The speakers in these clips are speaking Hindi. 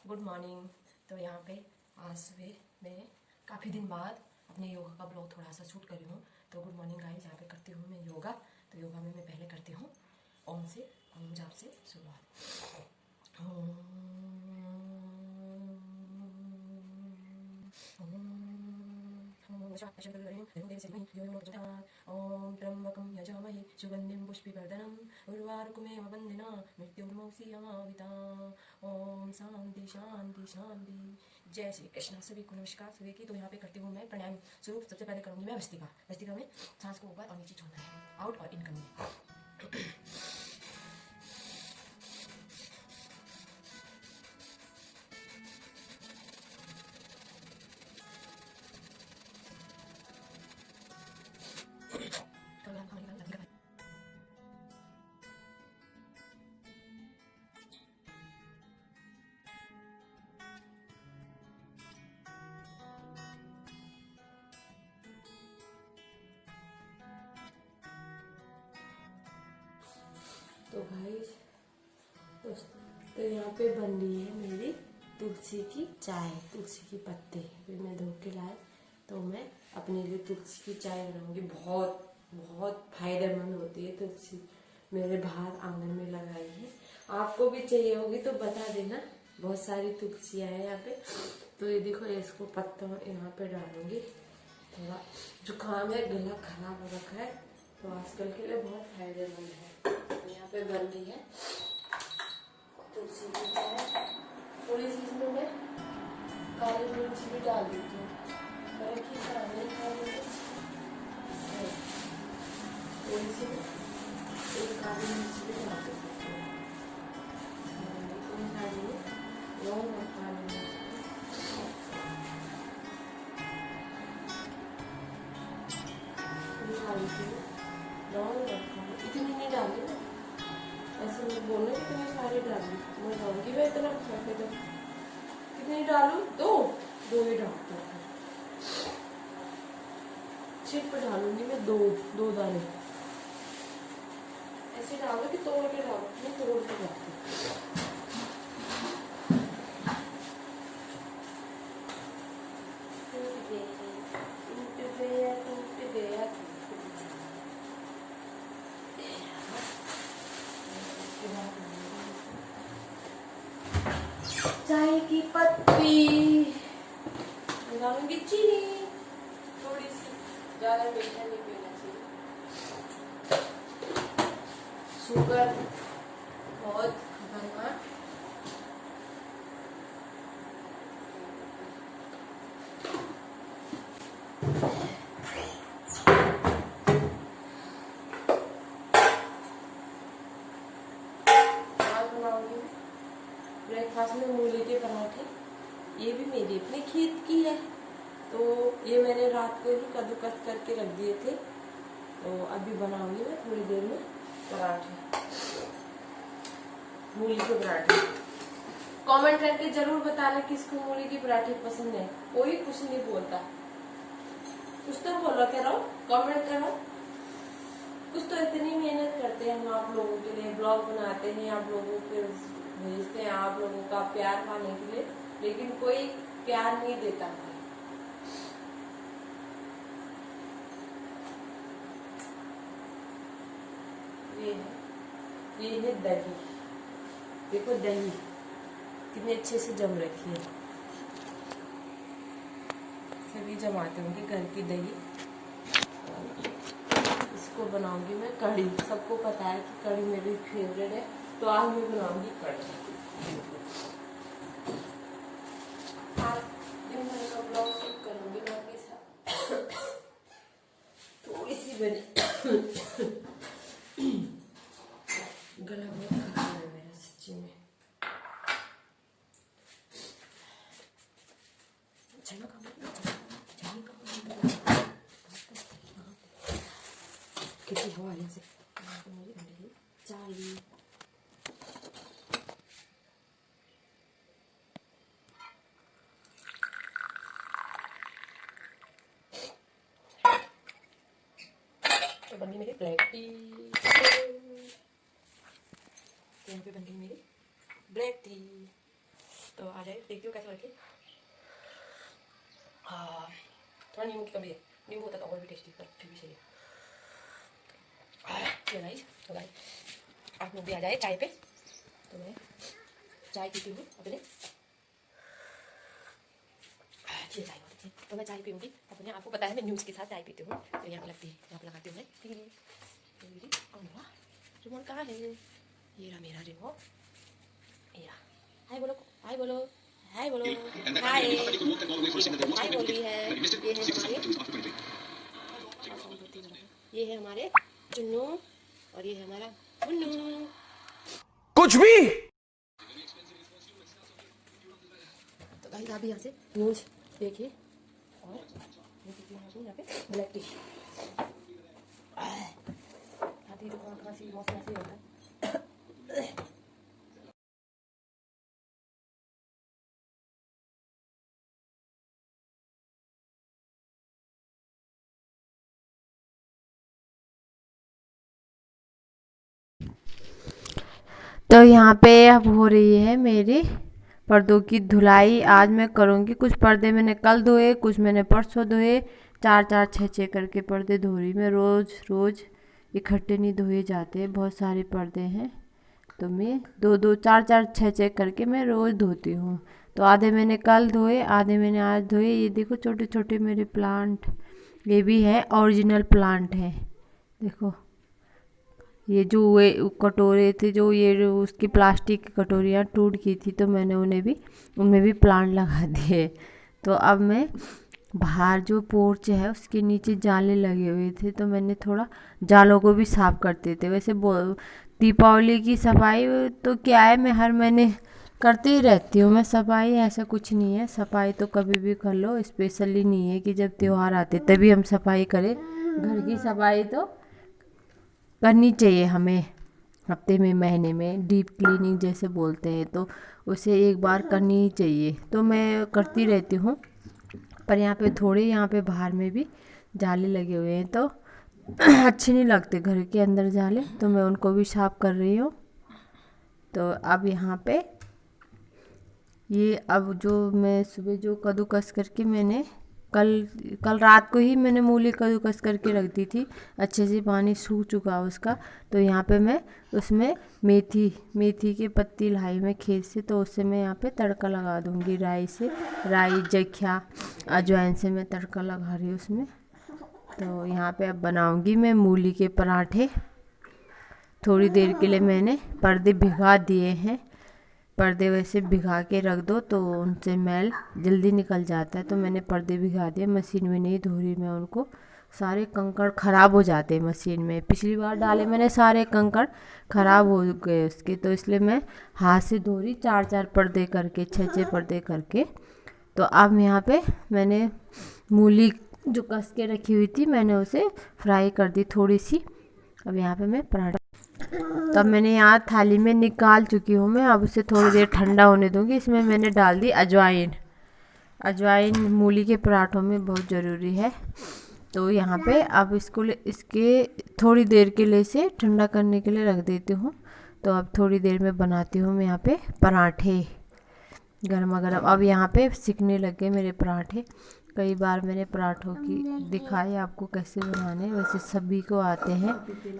Good morning. तो यहाँ पे आज सुबह मैं काफ़ी दिन बाद अपने योगा का ब्लॉग थोड़ा सा शूट करी हूँ। तो गुड मॉर्निंग गाइस, यहाँ पे करती हूँ मैं योगा। तो योगा में मैं पहले करती हूँ ओम जाप से शुरुआत। ओम त्र्यंबकं यजामहे सुगन्धिं पुष्टिवर्धनम् उर्वारुकमेव वन्दिना मृत्युर्मौक्षीयमामृताम्। ओम शांति शांति शांति। जय श्री कृष्ण। सभी को नमस्कार। सुबह की तो यहाँ पे करती हूँ मैं प्राणायाम शुरू। सबसे पहले करूँगी मैं भस्त्रिका। भस्त्रिका में सांस को ऊपर और नीचे छोड़ना है, आउट और इन करनी है। तो गाइस तो यहाँ पे बन रही है मेरी तुलसी की चाय। तुलसी की पत्ते फिर मैं धो के लाए, तो मैं अपने लिए तुलसी की चाय बनाऊंगी। बहुत बहुत फायदेमंद होती है तुलसी। मेरे बाहर आंगन में लगाई है, आपको भी चाहिए होगी तो बता देना। बहुत सारी तुलसियाँ हैं यहाँ पे। तो ये देखो, इसको पत्ता यहाँ पे डालूंगी। थोड़ा जुकाम है, गला खराब हो रखा है, तो आजकल के लिए बहुत फायदेमंद है। यहाँ पे बन रही है तुलसी की चाय। थोड़ी सी इसमें मैं काली मिर्च भी डाल देती हूँ, थोड़ी सी एक काली मिर्च भी डाल देती हूँ। लौंग और काली मिर्च डाल देती हूँ। लौंग और काली इतनी नहीं डाली ना, ऐसे मैं बोलना कि तुम्हें सारी डाली। मैं डालूंगी मैं इतना खाके तो कितनी डालू? दो ही डालती हूँ। छिप डालूंगी मैं दो दाने। ऐसे डालो कि तोड़ के डालो, मैं तोड़ के डालती हूँ। टूट गया। चाय की पत्ती डालूंगी, चीनी थोड़ी सी, ज्यादा मीठा नहीं पीना चाहिए। शुगर बहुत खतरनाक। आज बनाऊंगी ब्रेकफास्ट में मूली के पराठे। ये भी मेरी अपने खेत की है, तो ये मैंने रात को ही कद्दूकस करके रख दिए थे। तो अभी बनाऊंगी मैं थोड़ी देर में पराठे, मूली के पराठे। कमेंट करके जरूर बताना किसको मूली के पराठे पसंद है। कोई कुछ नहीं बोलता, कुछ तो बोलो, करो कमेंट करो। कुछ तो इतनी मेहनत करते हैं हम आप लोगों के लिए, ब्लॉग बनाते हैं, आप लोगों के भेजते हैं, आप लोगों का प्यार पाने के लिए, लेकिन कोई प्यार नहीं देता। ये है दही। देखो दही कितने अच्छे से जम रखी है। सभी जमाते होंगे घर की दही। इसको बनाऊंगी मैं कढ़ी। सबको पता है कि कढ़ी मेरी फेवरेट है, तो आज मैं बनाऊंगी कढ़ी। आज दिन भर का ब्लॉग शूट करूंगी मैं आपके साथ। थोड़ी सी बनी गला बहुत खराब है मेरा सच्ची में। कितनी हवा आ रही है। चाय तो बन गई मेरी ब्लैक टी। यहाँ पे बन गई मेरी ब्लैक टी। तो आ जाए, देखती हूँ कैसे करके। हाँ, थोड़ा नींबू की कमी है, नींबू होता तो और भी टेस्टी, पर फिर भी सही है। गाइस, तो गाइस आप लोग भी आ जाए चाय पे। तो मैं चाय पीती हूँ अपने, अच्छी चाय बहुत अच्छी। तो मैं चाय पीऊँगी अपने, आपको पता है मैं न्यूज़ के साथ चाय पीती हूँ। तो यहाँ पे लगती है, यहाँ पे लगाती हूँ मैं। रिमोट कहाँ है? ये रहा मेरा रिमोट। ये रहा। हाय बोलो, हाय बोलो, हाय बोलो, हाय, हाय बोली है। ये है हमारे चुन्नू और ये है हमारा मुन्नू। कुछ भी। तो गाइस आप भी यहाँ से न्यूज़ देखिए। और यहाँ पे ब्लैक टी खाती तो खांसी मौसम ऐसे होता है। तो यहाँ पे अब हो रही है मेरी पर्दों की धुलाई। आज मैं करूँगी। कुछ पर्दे मैंने कल धोए, कुछ मैंने परसों धोए। 4-4 6-6 करके पर्दे धो रही मैं। रोज़ इकट्ठे नहीं धोए जाते, बहुत सारे पर्दे हैं तो मैं 2-2 4-4 6-6 करके मैं रोज़ धोती हूँ। तो आधे मैंने कल धोए, आधे मैंने आज धोए। ये देखो छोटे छोटे मेरे प्लांट, ये भी है ओरिजिनल प्लांट है। देखो ये जो कटोरे थे, जो ये उसकी प्लास्टिक की कटोरियाँ टूट गई थी, तो मैंने उनमें भी प्लांट लगा दिए। तो अब मैं बाहर जो पोर्च है उसके नीचे जाले लगे हुए थे, तो मैंने थोड़ा जालों को भी साफ करते थे। वैसे दीपावली की सफाई तो क्या है, मैं हर महीने करती ही रहती हूँ मैं सफाई, ऐसा कुछ नहीं है। सफाई तो कभी भी कर लो, स्पेशली नहीं है कि जब त्यौहार आते तभी हम सफाई करें। घर की सफाई तो करनी चाहिए हमें, हफ्ते में, महीने में डीप क्लीनिंग जैसे बोलते हैं, तो उसे एक बार करनी ही चाहिए। तो मैं करती रहती हूँ। पर यहाँ पे थोड़े, यहाँ पे बाहर में भी जाले लगे हुए हैं तो अच्छे नहीं लगते घर के अंदर जाले, तो मैं उनको भी साफ कर रही हूँ। तो अब यहाँ पे ये, अब जो मैं सुबह जो कद्दूकस करके मैंने कल रात को ही मैंने मूली कद्दूकस करके रख दी थी, अच्छे से पानी सूख चुका उसका। तो यहाँ पे मैं उसमें मेथी के पत्ती लाई मैं खेत से, तो उससे मैं यहाँ पे तड़का लगा दूँगी। राई जख्या अजवाइन से मैं तड़का लगा रही हूँ उसमें। तो यहाँ पे अब बनाऊँगी मैं मूली के पराठे। थोड़ी देर के लिए मैंने पर्दे भिगा दिए हैं। पर्दे वैसे भिगा के रख दो तो उनसे मैल जल्दी निकल जाता है, तो मैंने पर्दे भिगा दिए। मशीन में नहीं धो रही मैं उनको, सारे कंकड़ ख़राब हो जाते हैं मशीन में। पिछली बार डाले मैंने, सारे कंकड़ ख़राब हो गए उसके, तो इसलिए मैं हाथ से धो रही, 4-4 पर्दे करके, 6-6 पर्दे करके। तो अब यहाँ पे मैंने मूली जो कस के रखी हुई थी, मैंने उसे फ्राई कर दी थोड़ी सी। अब यहाँ पे मैं पराठा, तब मैंने यहाँ थाली में निकाल चुकी हूँ मैं। अब उसे थोड़ी देर ठंडा होने दूँगी। इसमें मैंने डाल दी अजवाइन मूली के पराठों में बहुत ज़रूरी है। तो यहाँ पे अब इसके थोड़ी देर के लिए इसे ठंडा करने के लिए रख देती हूँ। तो अब थोड़ी देर में बनाती हूँ मैं यहाँ पे पराठे गर्मा गर्म। अब यहाँ पे सिकने लग गए मेरे पराठे। कई बार मैंने पराठों की दिखाई आपको कैसे बनाने, वैसे सभी को आते हैं,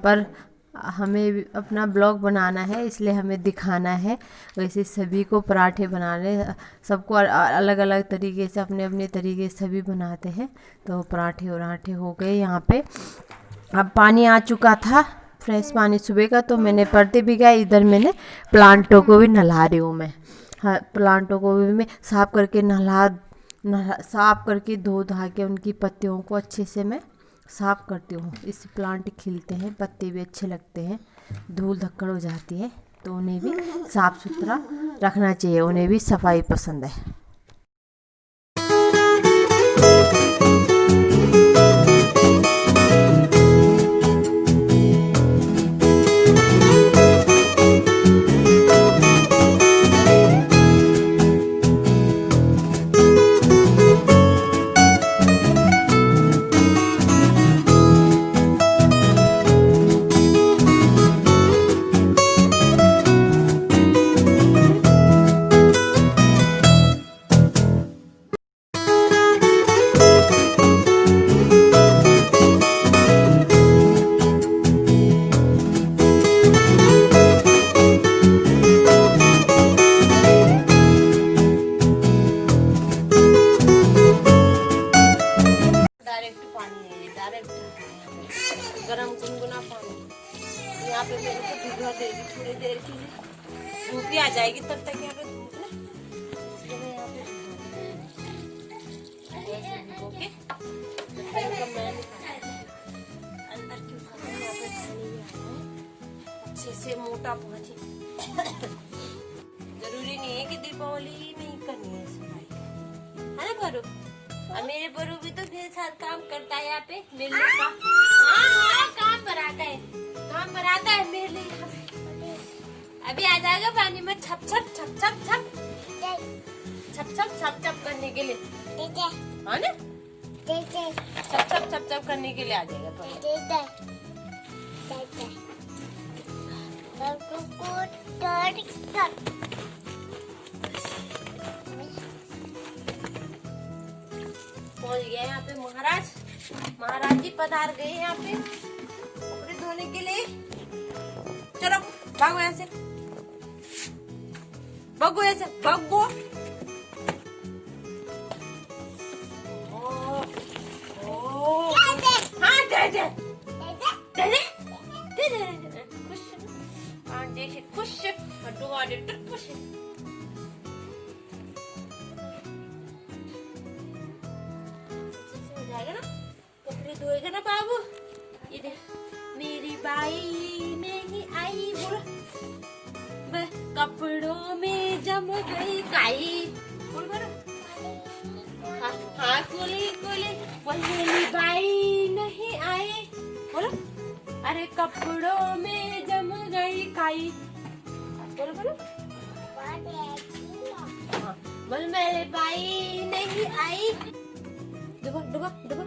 पर हमें अपना ब्लॉग बनाना है इसलिए हमें दिखाना है। वैसे सभी को पराठे बनाने, सबको अलग अलग तरीके से, अपने अपने तरीके से सभी बनाते हैं। तो पराठे हो गए यहाँ पे। अब पानी आ चुका था, फ्रेश पानी सुबह का, तो मैंने पर्दे भिगाए। इधर मैंने प्लांटों को भी नहला रही हूँ मैं। हाँ, प्लांटों को भी मैं साफ़ करके साफ़ करके धो धा के उनकी पत्तियों को अच्छे से मैं साफ़ करती हूँ। इससे प्लांट खिलते हैं, पत्ते भी अच्छे लगते हैं, धूल धक्कड़ हो जाती है, तो उन्हें भी साफ़ सुथरा रखना चाहिए, उन्हें भी सफाई पसंद है। पोटा पोछी। जरूरी नहीं है कि दीपावली में ही करनी है सफाई, है ना परू? और मेरे परू भी तो मेरे साथ काम करता है यहाँ पे मेरे लिए हाँ काम बनाता है, काम बनाता है मेरे लिए। अभी आ जाएगा पानी में छप छप छप छप छप छप छप छप छप करने के लिए, है ना? छप छप छप छप करने के लिए आ जाएगा पानी। पहुंच गए यहाँ पे महाराज जी पधार गए यहाँ पे कपड़े धोने के लिए। चलो भागो यहाँ से, भागो यहाँ से, भागो। हाँ दे दे खुश, हाँ जैसे खुश हटुआ दे खुश। कपड़े धोएगा ना बाबू। ये देख मेरी बाई नहीं आई, बोलो कपड़ों में जम गई काई, बोल बोलो हाँ कोली कोली बोल मेरी बाई नहीं आई, बोलो अरे कपड़ों में जम गई काई, बोलो बोलो हाँ बोल मेरी बाई नहीं आई। डुबा डुबा डुबा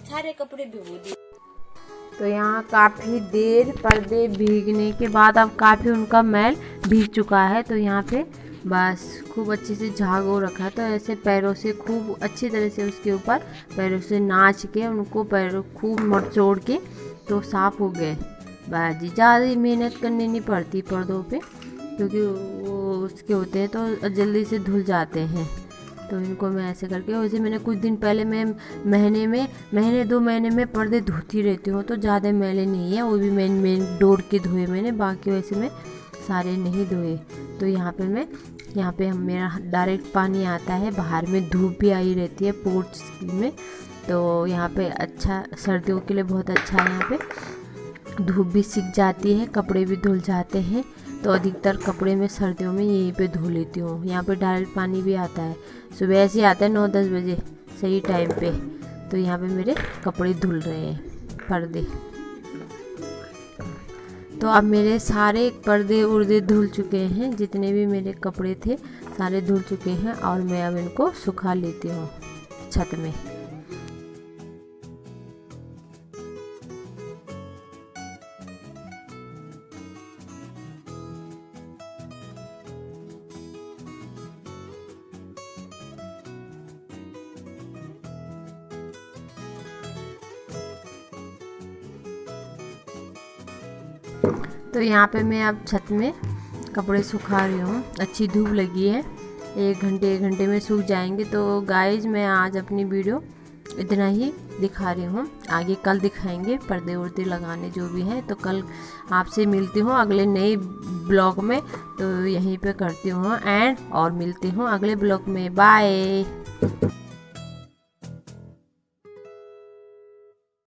सारे कपड़े भिगो दिए। तो यहाँ काफ़ी देर पर्दे भीगने के बाद अब काफ़ी उनका मैल भीग चुका है। तो यहाँ पे बस खूब अच्छे से झागो रखा है। तो ऐसे पैरों से खूब अच्छी तरह से उसके ऊपर पैरों से नाच के उनको पैरों खूब मड़चोड़ के तो साफ़ हो गए। बाजी ज़्यादा मेहनत करनी नहीं पड़ती पर्दों पे, क्योंकि वो उसके होते हैं तो जल्दी से धुल जाते हैं। तो इनको मैं ऐसे करके, वैसे मैंने कुछ दिन पहले मैं महीने 2 महीने में पर्दे धोती रहती हूँ, तो ज़्यादा मैले नहीं है, वो भी मैं डोर के धोए मैंने, बाकी वैसे मैं सारे नहीं धोए। तो यहाँ पे मेरा डायरेक्ट पानी आता है, बाहर में धूप भी आई रहती है पोर्च में, तो यहाँ पे अच्छा सर्दियों के लिए बहुत अच्छा है। यहाँ पे धूप भी सिक जाती है, कपड़े भी धुल जाते हैं। तो अधिकतर कपड़े मैं सर्दियों में यहीं पे धो लेती हूँ। यहाँ पे डायरेक्ट पानी भी आता है, सुबह ऐसे आता है 9-10 बजे सही टाइम पे। तो यहाँ पे मेरे कपड़े धुल रहे हैं पर्दे। तो अब मेरे सारे पर्दे उर्दे धुल चुके हैं, जितने भी मेरे कपड़े थे सारे धुल चुके हैं, और मैं अब इनको सुखा लेती हूँ छत में। तो यहाँ पे मैं अब छत में कपड़े सुखा रही हूँ, अच्छी धूप लगी है, 1 घंटे में सूख जाएंगे। तो गाइज मैं आज अपनी वीडियो इतना ही दिखा रही हूँ, आगे कल दिखाएंगे पर्दे उर्दे लगाने जो भी हैं। तो कल आपसे मिलती हूँ अगले नए ब्लॉग में, तो यहीं पे करती हूँ एंड और मिलती हूँ अगले ब्लॉग में। बाय।